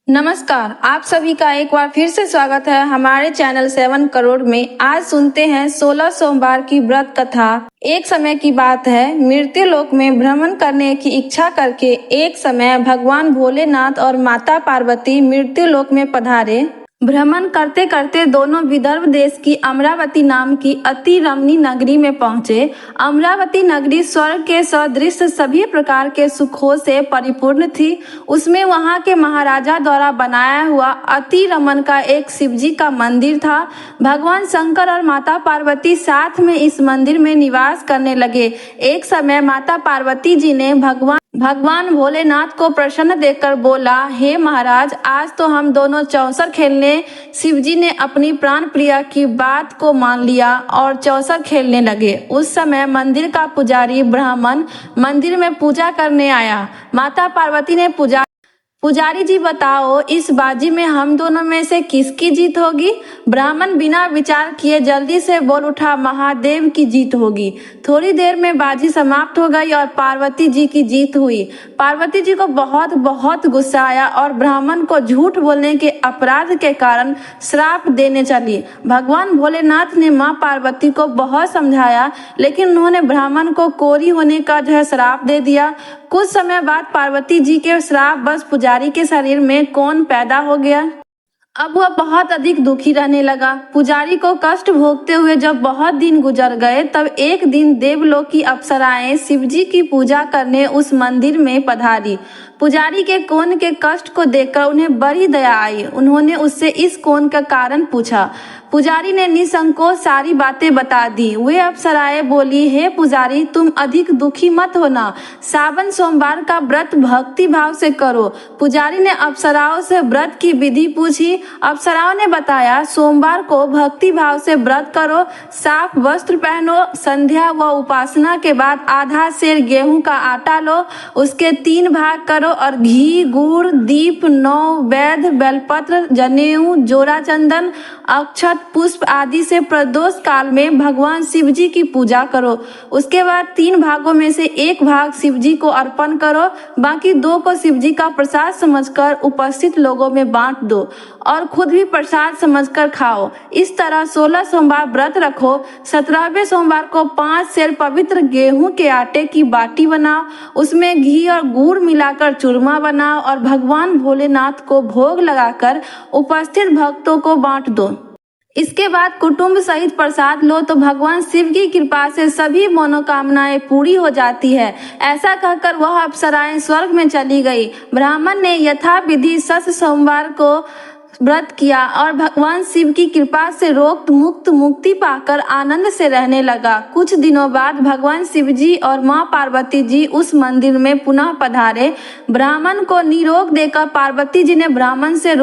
नमस्कार, आप सभी का एक बार फिर से स्वागत है हमारे चैनल 7 करोड़ में। आज सुनते हैं 16 सोमवार की व्रत कथा। एक समय की बात है, मृत्यु लोक में भ्रमण करने की इच्छा करके एक समय भगवान भोलेनाथ और माता पार्वती मृत्यु लोक में पधारे। भ्रमण करते करते दोनों विदर्भ देश की अमरावती नाम की अति रमणीय नगरी में पहुंचे। अमरावती नगरी स्वर्ग के सदृश सभी प्रकार के सुखों से परिपूर्ण थी। उसमें वहां के महाराजा द्वारा बनाया हुआ अति रमन का एक शिवजी का मंदिर था। भगवान शंकर और माता पार्वती साथ में इस मंदिर में निवास करने लगे। एक समय माता पार्वती जी ने भगवान भोलेनाथ को प्रसन्न देखकर बोला, हे महाराज, आज तो हम दोनों चौसर खेलने। शिवजी ने अपनी प्राण प्रिया की बात को मान लिया और चौसर खेलने लगे। उस समय मंदिर का पुजारी ब्राह्मण मंदिर में पूजा करने आया। माता पार्वती ने पुजारी जी, बताओ इस बाजी में हम दोनों में से किसकी जीत होगी? ब्राह्मण बिना विचार किए जल्दी से बोल उठा, महादेव की जीत होगी। थोड़ी देर में बाजी समाप्त हो गई और पार्वती जी की जीत हुई। पार्वती जी को बहुत गुस्सा आया और ब्राह्मण को झूठ बोलने के अपराध के कारण श्राप देने चली। भगवान भोलेनाथ ने मां पार्वती को बहुत समझाया, लेकिन उन्होंने ब्राह्मण को कोरी होने का श्राप दे दिया। कुछ समय बाद पार्वती जी के श्राप बस पुजारी के शरीर में कौन पैदा हो गया। अब वह बहुत अधिक दुखी रहने लगा। पुजारी को कष्ट भोगते हुए जब बहुत दिन गुजर गए, तब एक दिन देवलोक की अप्सराएं शिवजी की पूजा करने उस मंदिर में पधारी। पुजारी के कौन के कष्ट को देखकर उन्हें बड़ी दया आई। उन्होंने उससे इस कौन का कारण पूछा। पुजारी ने निसंकोच सारी बातें बता दी। वे अप्सराएं बोली, हे पुजारी, तुम अधिक दुखी मत होना। सावन सोमवार का व्रत भक्ति भाव से करो। पुजारी ने अप्सराओं से व्रत की विधि पूछी। अप्सराओं ने बताया, सोमवार को भक्ति भाव से व्रत करो, साफ वस्त्र पहनो, संध्या व उपासना के बाद आधा सेर गेहूं का आटा लो, उसके 3 भाग करो और घी, गुड़, दीप, 9 वैध, बेलपत्र, जनेऊ, जोरा चंदन, अक्षत, पुष्प आदि से प्रदोष काल में भगवान शिवजी की पूजा करो। उसके बाद 3 भागों में से 1 भाग शिवजी को अर्पण करो, बाकी 2 को शिवजी का प्रसाद समझकर उपस्थित लोगों में बांट दो और खुद भी प्रसाद समझकर खाओ। इस तरह 16 सोमवार व्रत रखो। 17वें सोमवार को 5 सेर पवित्र गेहूं के आटे की बाटी बनाओ, उसमें घी और गुड़ मिलाकर चूरमा बनाओ और भगवान भोलेनाथ को भोग लगाकर उपस्थित भक्तों को बांट दो। इसके बाद कुटुंब सहित प्रसाद लो तो भगवान शिव की कृपा से सभी मनोकामनाएं पूरी हो जाती है। ऐसा कहकर वह अप्सराएं स्वर्ग में चली गई। ब्राह्मण ने यथाविधि 16 सोमवार को व्रत किया और भगवान शिव की कृपा से रोग मुक्त मुक्ति पाकर आनंद से रहने लगा। कुछ दिनों बाद भगवान शिव जी और मां पार्वती जी उस मंदिर में पुनः पधारे। ब्राह्मण को निरोग देकर पार्वती जी ने ब्राह्मण से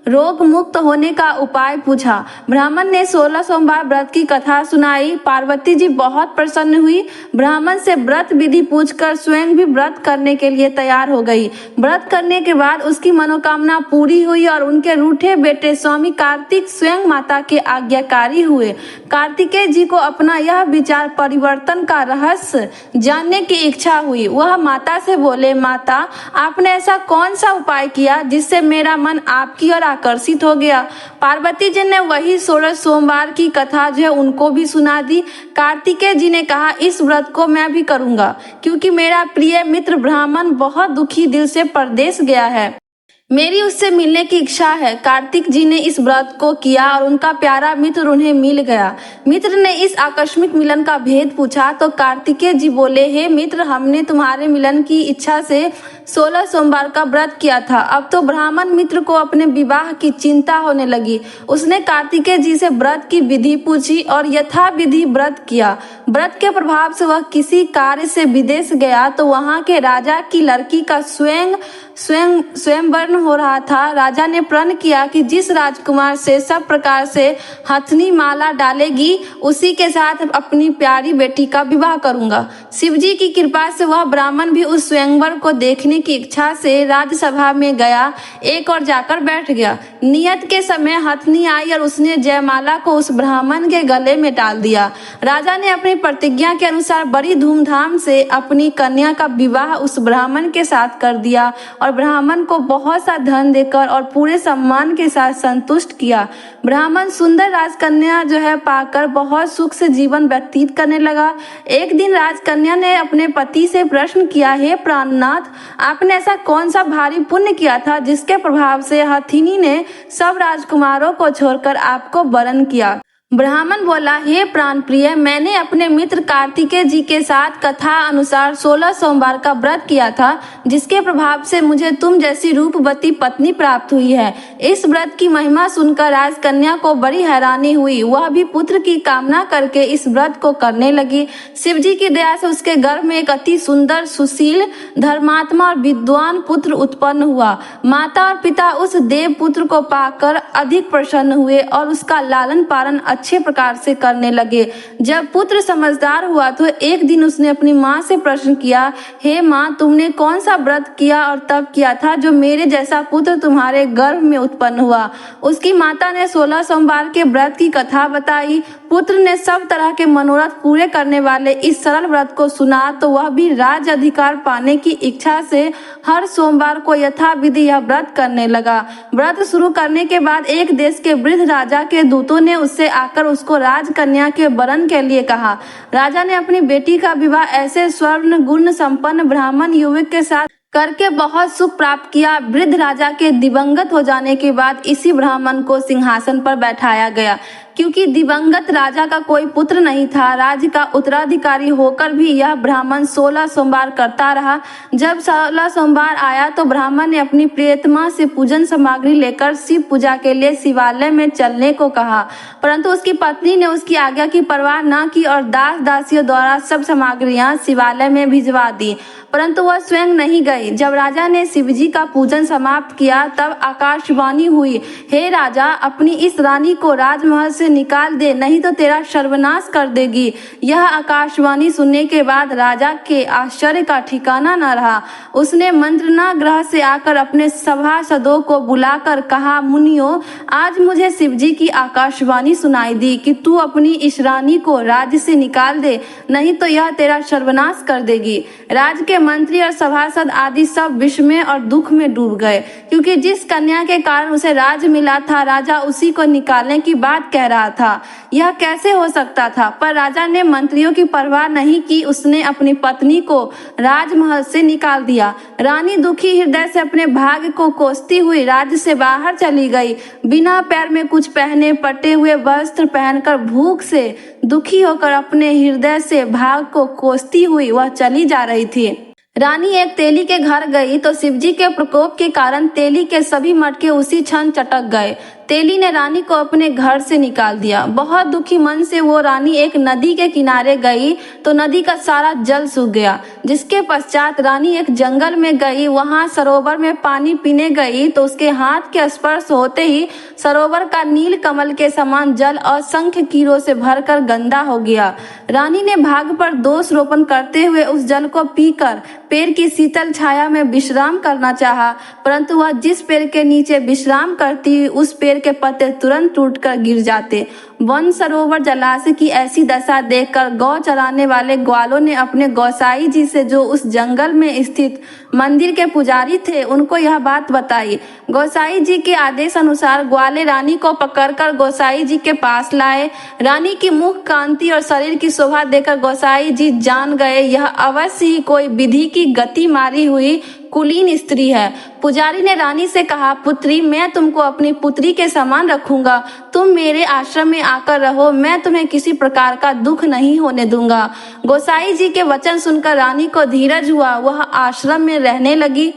रोग मुक्त होने का उपाय पूछा। ब्राह्मण ने 16 सोमवार व्रत की कथा सुनाई। पार्वती जी बहुत प्रसन्न हुई। ब्राह्मण से व्रत विधि पूछकर स्वयं भी व्रत करने के लिए तैयार हो गई। व्रत करने के बाद उसकी मनोकामना पूरी हुई और उनके रूठे बेटे स्वामी कार्तिक स्वयं माता के आज्ञाकारी हुए। कार्तिकेय जी को अपना यह विचार परिवर्तन का रहस्य जानने की इच्छा हुई। वह माता से बोले, माता, आपने ऐसा कौन सा उपाय किया जिससे मेरा मन आपकी ओर आकर्षित हो गया? पार्वती जी ने वही 16 सोमवार की कथा उनको भी सुना दी। कार्तिकेय जी ने कहा, इस व्रत को मैं भी करूंगा, क्योंकि मेरा प्रिय मित्र ब्राह्मण बहुत दुखी दिल से परदेश गया है। मेरी उससे मिलने की इच्छा है। कार्तिक जी ने इस व्रत को किया और उनका प्यारा मित्र उन्हें मिल गया। मित्र ने इस आकस्मिक मिलन का भेद पूछा तो कार्तिकेय जी बोले, हे मित्र, हमने तुम्हारे मिलन की इच्छा से 16 सोमवार का व्रत किया था। अब तो ब्राह्मण मित्र को अपने विवाह की चिंता होने लगी। उसने कार्तिकेय जी से व्रत की विधि पूछी और यथाविधि व्रत किया। व्रत के प्रभाव से वह किसी कार्य से विदेश गया तो वहां के राजा की लड़की का स्वयंवर हो रहा था। राजा ने प्रण किया कि जिस राजकुमार से सब प्रकार से हथनी माला डालेगी, उसी के साथ अपनी प्यारी बेटी का विवाह करूंगा। शिवजी की कृपा से वह ब्राह्मण भी उस स्वयंवर को देखने की इच्छा से राजसभा में गया, एक और जाकर बैठ गया। नियत के समय हथनी आई और उसने जयमाला को उस ब्राह्मण के गले में डाल दिया। राजा ने अपनी प्रतिज्ञा के अनुसार बड़ी धूमधाम से अपनी कन्या का विवाह उस ब्राह्मण के साथ कर दिया और ब्राह्मण को बहुत सा धन देकर और पूरे सम्मान के साथ संतुष्ट किया। ब्राह्मण सुंदर राजकन्या जो है पाकर बहुत सुख से जीवन व्यतीत करने लगा। एक दिन राजकन्या ने अपने पति से प्रश्न किया, हे प्राणनाथ, आपने ऐसा कौन सा भारी पुण्य किया था जिसके प्रभाव से हथिनी ने सब राजकुमारों को छोड़कर आपको वरण किया? ब्राह्मण बोला, हे प्राण प्रिय, मैंने अपने मित्र कार्तिकेय जी के साथ कथा अनुसार 16 सोमवार का व्रत किया था, जिसके प्रभाव से मुझे तुम जैसी रूपवती पत्नी प्राप्त हुई है। इस व्रत की महिमा सुनकर राजकन्या को बड़ी हैरानी हुई। वह भी पुत्र की कामना करके इस व्रत को करने लगी। शिव जी की दया से उसके गर्भ में एक अति सुंदर, सुशील, धर्मात्मा और विद्वान पुत्र उत्पन्न हुआ। माता और पिता उस देव पुत्र को पाकर अधिक प्रसन्न हुए और उसका लालन पालन अच्छे प्रकार से करने लगे। जब पुत्र समझदार हुआ तो एक दिन उसने अपनी माँ से प्रश्न किया, हे माँ, तुमने कौन सा व्रत किया और तब किया था जो मेरे जैसा पुत्र तुम्हारे गर्भ में उत्पन्न हुआ? उसकी माता ने 16 सोमवार के व्रत की कथा बताई। पुत्र ने सब तरह के मनोरथ पूरे करने वाले इस सरल व्रत को सुना तो वह भी राज अधिकार पाने की इच्छा से हर सोमवार को यथाविधि यह व्रत करने लगा। व्रत शुरू करने के बाद एक देश के वृद्ध राजा के दूतों ने उससे आकर उसको राजकन्या के वरण के लिए कहा। राजा ने अपनी बेटी का विवाह ऐसे स्वर्ण गुण संपन्न ब्राह्मण युवक के साथ करके बहुत सुख प्राप्त किया। वृद्ध राजा के दिवंगत हो जाने के बाद इसी ब्राह्मण को सिंहासन पर बैठाया गया। क्योंकि दिवंगत राजा का कोई पुत्र नहीं था, राज्य का उत्तराधिकारी होकर भी यह ब्राह्मण 16 सोमवार करता रहा। जब 16 सोमवार आया तो ब्राह्मण ने अपनी प्रियतमा से पूजन सामग्री लेकर शिव पूजा के लिए शिवालय में चलने को कहा, परंतु उसकी पत्नी ने उसकी आज्ञा की परवाह न की और दास दासियों द्वारा सब सामग्रियां शिवालय में भिजवा दी, परंतु वह स्वयं नहीं गई। जब राजा ने शिवजी का पूजन समाप्त किया तब आकाशवाणी हुई, हे राजा, अपनी इस रानी को राजमहल से निकाल दे, नहीं तो तेरा सर्वनाश कर देगी। यह आकाशवाणी सुनने के बाद राजा के आश्चर्य का ठिकाना न रहा। उसने मंत्रना ग्रह से आकर अपने सभासदों को बुलाकर कहा, मुनियों, आज मुझे शिवजी की आकाशवाणी सुनाई दी कि तू अपनी इस रानी को राज्य से निकाल दे, नहीं तो यह तेरा सर्वनाश कर देगी। राज्य के मंत्री और सभासद आदि सब विस्मय और दुख में डूब गए, क्योंकि जिस कन्या के कारण उसे राज मिला था, राजा उसी को निकालने की बात कह रहा था। यह कैसे हो सकता था? पर राजा ने मंत्रियों की परवाह नहीं की। उसने अपनी पत्नी को राजमहल से निकाल दिया। रानी दुखी हृदय से अपने भाग्य को कोसती हुई राज्य से बाहर चली गई। बिना पैर में कुछ पहने पटे हुए वस्त्र पहनकर भूख से दुखी होकर अपने हृदय से भाग्य को कोसती हुई वह चली जा रही थी। रानी एक तेली के घर गई तो शिवजी के प्रकोप के कारण तेली के सभी मटके उसी क्षण चटक गए। तेली ने रानी को अपने घर से निकाल दिया। बहुत दुखी मन से वो रानी एक नदी के किनारे गई तो नदी का सारा जल सूख गया। जिसके पश्चात रानी एक जंगल में गई। वहां सरोवर में पानी पीने गई तो उसके हाथ के स्पर्श होते ही सरोवर का नील कमल के समान जल असंख्य कीड़ों से भरकर गंदा हो गया। रानी ने भाग्य पर दोष रोपण करते हुए उस जल को पीकर पेड़ की शीतल छाया में विश्राम करना चाहा, परंतु वह जिस पेड़ के नीचे विश्राम करती उस पेड़ के पत्ते तुरंत टूटकर गिर जाते। वन सरोवर जलाशय की ऐसी दशा देखकर गौ चराने वाले ग्वालों ने अपने गोसाई जी से, जो उस जंगल में स्थित मंदिर के पुजारी थे, उनको यह बात बताई। गोसाई जी के आदेश अनुसार ग्वाले रानी को पकड़कर गोसाई जी के पास लाए। रानी की मुख कांति और शरीर की शोभा देखकर गोसाई जी जान गए यह अवश्य ही कोई विधि की गति मारी हुई कुलीन स्त्री है। पुजारी ने रानी से कहा, पुत्री, मैं तुमको अपनी पुत्री के समान रखूंगा। तुम मेरे आश्रम में आकर रहो, मैं तुम्हें किसी प्रकार का दुख नहीं होने दूंगा। गोसाई जी के वचन सुनकर रानी को धीरज हुआ। वह आश्रम में रहने लगी।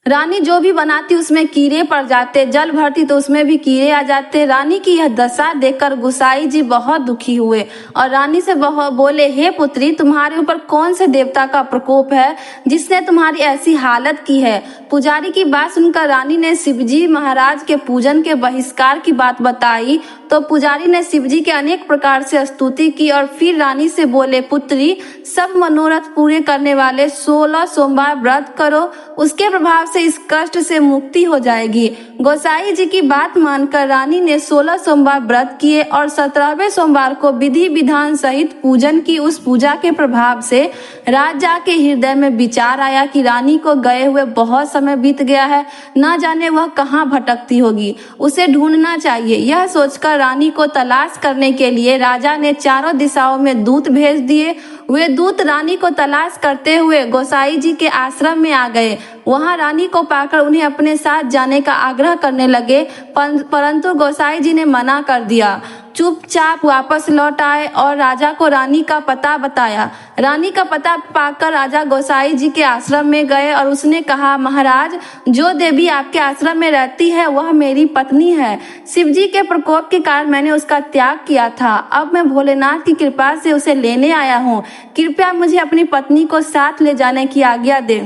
रानी जो भी बनाती उसमें कीड़े पड़ जाते, जल भरती तो उसमें भी कीड़े आ जाते। रानी की यह दशा देखकर गोसाई जी बहुत दुखी हुए और रानी से बोले, हे पुत्री, तुम्हारे ऊपर कौन से देवता का प्रकोप है जिसने तुम्हारी ऐसी हालत की है? पुजारी की बात सुनकर रानी ने शिवजी महाराज के पूजन के बहिष्कार की बात बताई तो पुजारी ने शिवजी के अनेक प्रकार से स्तुति की और फिर रानी से बोले, पुत्री, सब मनोरथ पूरे करने वाले 16 सोमवार व्रत करो। उसके प्रभाव से से इस कष्ट से मुक्ति हो जाएगी। गोसाई जी की बात मानकर रानी ने 16 सोमवार व्रत किए और 17वें सोमवार को विधि विधान सहित पूजन की। उस पूजा के प्रभाव से राजा के हृदय में विचार आया कि रानी को गए हुए बहुत समय बीत गया है, न जाने वह कहाँ भटकती होगी, उसे ढूंढना चाहिए। यह सोचकर रानी को तलाश करने के लिए राजा ने चारों दिशाओं में दूत भेज दिए। वे दूत रानी को तलाश करते हुए गोसाई जी के आश्रम में आ गए। वहां रानी को पाकर उन्हें अपने साथ जाने का आग्रह करने लगे, परंतु गोसाई जी ने मना कर दिया। चुपचाप वापस लौट आए और राजा को रानी का पता बताया। रानी का पता पाकर राजा गोसाई जी के आश्रम में गए और उसने कहा, महाराज, जो देवी आपके आश्रम में रहती है वह मेरी पत्नी है। शिव जी के प्रकोप के कारण मैंने उसका त्याग किया था। अब मैं भोलेनाथ की कृपा से उसे लेने आया हूँ। कृपया मुझे अपनी पत्नी को साथ ले जाने की आज्ञा दे।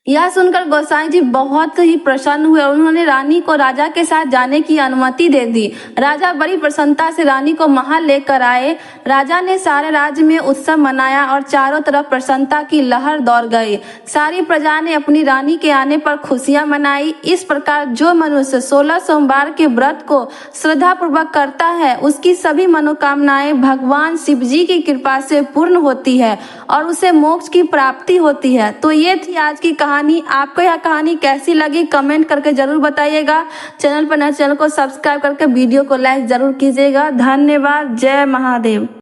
यह सुनकर गोसाई जी बहुत ही प्रसन्न हुए और उन्होंने रानी को राजा के साथ जाने की अनुमति दे दी। राजा बड़ी प्रसन्नता से रानी को महल लेकर आए। राजा ने सारे राज्य में उत्सव मनाया और चारों तरफ प्रसन्नता की लहर दौड़ गई। सारी प्रजा ने अपनी रानी के आने पर खुशियां मनाई। इस प्रकार जो मनुष्य 16 सोमवार के व्रत को श्रद्धा पूर्वक करता है उसकी सभी मनोकामनाएं भगवान शिव जी की कृपा से पूर्ण होती है और उसे मोक्ष की प्राप्ति होती है। तो ये थी आज की कहानी। आपको यह कहानी कैसी लगी कमेंट करके जरूर बताइएगा। चैनल पर नए चैनल को सब्सक्राइब करके वीडियो को लाइक जरूर कीजिएगा। धन्यवाद। जय महादेव।